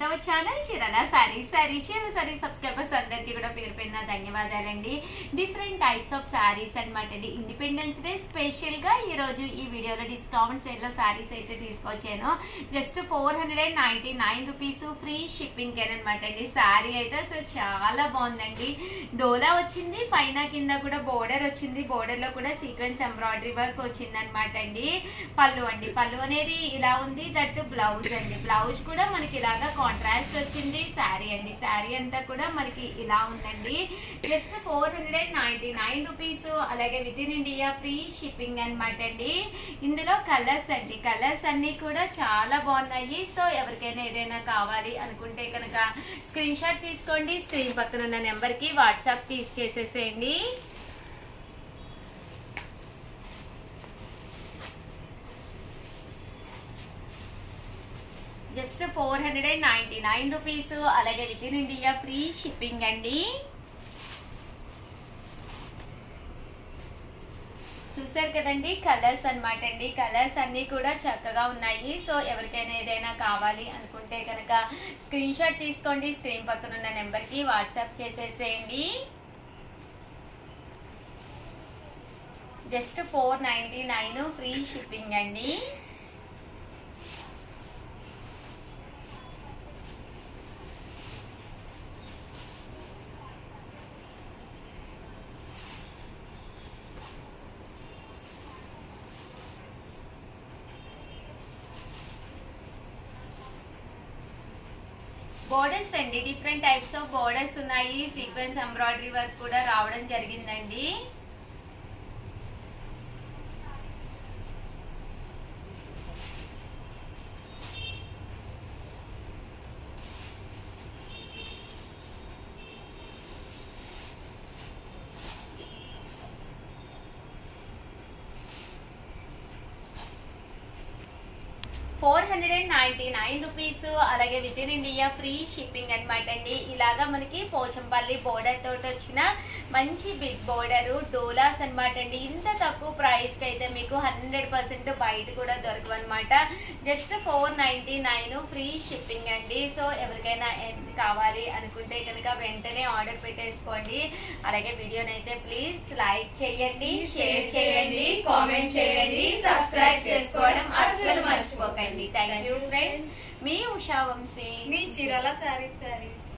Channel Chirala saris subscribers అందరికీ కూడా పేరు పేరున ధన్యవాదాలండి. డిఫరెంట్ టైప్స్ ఆఫ్ సారీస్ అనమాట అండి. ఇండిపెండెన్స్ డే స్పెషల్ గా ఈ రోజు ఈ వీడియోలో డిస్కౌంట్ సేల్ లో సారీస్ అయితే తీసుకొచ్చాను. జస్ట్ 499 రూపీస్ ఫ్రీ షిప్పింగ్ అనమాట అండి. సారీ అయితే అసలు చాలా బాగుందండి. డోలా వచ్చింది, పైన కింద కూడా బోర్డర్ వచ్చింది. బోర్డర్ లో కూడా సీక్వెన్స్ ఎంబ్రాయిడరీ వర్క్ వచ్చింది అనమాట అండి. పళ్ళు అనేది ఇలా ఉంది. దట్ బ్లౌజ్ అండి. బ్లౌజ్ కూడా మనకి ఇలాగా కాంట్రాస్ట్ వచ్చింది. శారీ అండి. శారీ అంతా కూడా మనకి ఇలా ఉందండి. Just 499 rupees. అలాగే within India free shipping అనమాట అండి. ఇందులో కలర్స్ అండి. కలర్స్ అన్ని కూడా చాలా బాగున్నాయి. సో ఎవరికైనా ఏదైనా కావాలి అనుకుంటే కనుక స్క్రీన్ షాట్ తీసుకోండి. స్క్రీన్ పక్కన ఉన్న నెంబర్ కి వాట్సాప్ చేసేసేయండి. Just 499 rupees. అలాగే within India free shipping అండి. చూసారు కదండి, కలర్స్ అనమాట అండి. కలర్స్ అన్ని కూడా చక్కగా ఉన్నాయి. సో ఎవరికైనా ఏదైనా కావాలి అనుకుంటే కనుక స్క్రీన్ షాట్ తీసుకోండి. స్క్రీన్ పక్కన ఉన్న నెంబర్ కి వాట్సాప్ చేసేసేయండి. జస్ట్ 499 ఫ్రీ షిప్పింగ్ అండి. బోర్డర్స్ అండి. డిఫరెంట్ టైప్స్ ఆఫ్ బోర్డర్స్ ఉన్నాయి. సీక్వెన్స్ ఎంబ్రాయిడరీ వర్క్ కూడా రావడం జరిగిందండి. $499 రూపీస్. అలాగే within India free shipping అనమాట అండి. ఇలాగా మనకి పోచంపల్లి బోర్డర్ తోటి వచ్చిన మంచి బిగ్ బోర్డర్ డోలాస్ అనమాట అండి. ఇంత తక్కువ ప్రైస్ కి అయితే మీకు 100% బయట కూడా దొరకవు అనమాట. జస్ట్ 499 ఫ్రీ షిప్పింగ్ అండి. సో ఎవరికైనా కావాలి అనుకుంటే కనుక వెంటనే ఆర్డర్ పెట్టేసుకోండి. అలాగే వీడియోని అయితే ప్లీజ్ లైక్ చేయండి, షేర్ చేయండి, కామెంట్ చేయండి, సబ్స్క్రైబ్ చేసుకోవడం అస్సలు మర్చిపోకండి. Thank you friends. మీ ఉషా వంశీ, మీ చీరాల సారీస్.